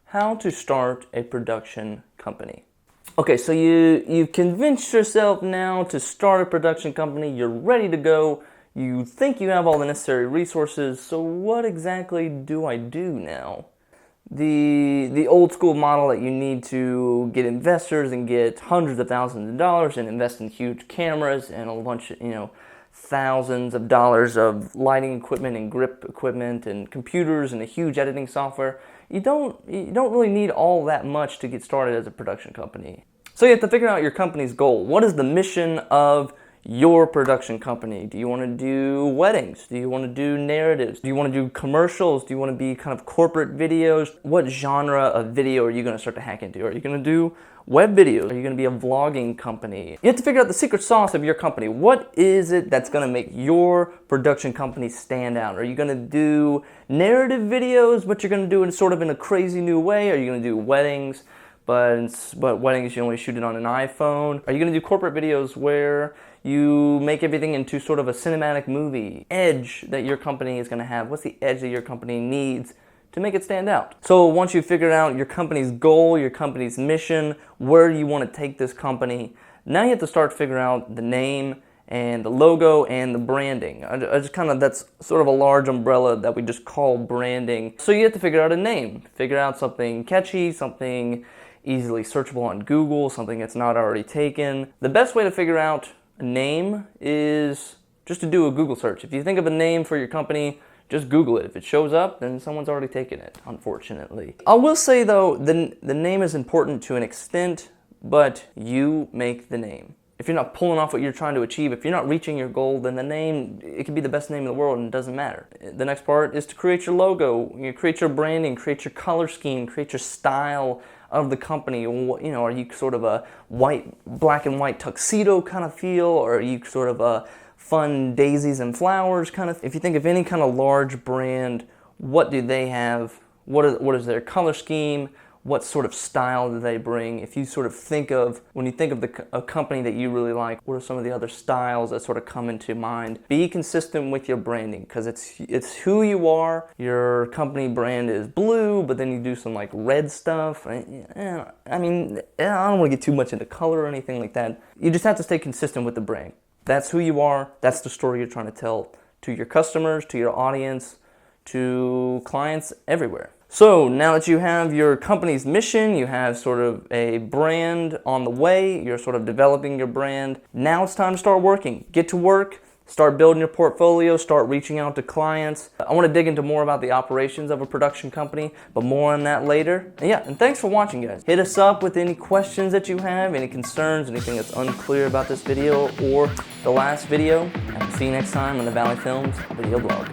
how to start a production company. Okay, so you've convinced yourself now to start a production company, you're ready to go, you think you have all the necessary resources, so what exactly do I do now? The old school model that you need to get investors and get hundreds of thousands of dollars and invest in huge cameras and a bunch of, thousands of dollars of lighting equipment and grip equipment and computers and a huge editing software. You don't really need all that much to get started as a production company. So you have to figure out your company's goal. What is the mission of your production company? Do you want to do weddings? Do you want to do narratives? Do you want to do commercials? Do you want to be kind of corporate videos? What genre of video are you going to start to hack into? Are you going to do web videos? Are you going to be a vlogging company? You have to figure out the secret sauce of your company. What is it that's going to make your production company stand out? Are you going to do narrative videos, but you're going to do it sort of in a crazy new way? Are you going to do weddings, but weddings you only shoot it on an iPhone? Are you going to do corporate videos where you make everything into sort of a cinematic movie? Edge that your company is going to have. What's the edge that your company needs to make it stand out? So once you've figured out your company's goal, your company's mission, where you want to take this company, now you have to start figuring out the name and the logo and the branding. That's sort of a large umbrella that we just call branding. So you have to figure out a name, figure out something catchy, something easily searchable on Google, something that's not already taken. The best way to figure out a name is just to do a Google search. If you think of a name for your company, just Google it. If it shows up, then someone's already taken it, unfortunately. I will say though, the name is important to an extent, but you make the name. If you're not pulling off what you're trying to achieve, if you're not reaching your goal, then the name, it could be the best name in the world and it doesn't matter. The next part is to create your logo, create your branding, create your color scheme, create your style of the company. Are you sort of a black and white tuxedo kind of feel, or are you sort of a fun daisies and flowers kind of? If you think of any kind of large brand, what do they have? What is their color scheme? What sort of style do they bring? If you sort of when you think of a company that you really like, what are some of the other styles that sort of come into mind? Be consistent with your branding, because it's who you are. Your company brand is blue, but then you do some like red stuff. I don't want to get too much into color or anything like that. You just have to stay consistent with the brand. That's who you are. That's the story you're trying to tell to your customers, to your audience, to clients everywhere. So now that you have your company's mission, you have sort of a brand on the way, you're sort of developing your brand. Now it's time to start working. Get to work, start building your portfolio, start reaching out to clients. I want to dig into more about the operations of a production company, but more on that later. And thanks for watching, guys. Hit us up with any questions that you have, any concerns, anything that's unclear about this video or the last video. And see you next time on the Valley Films video blog.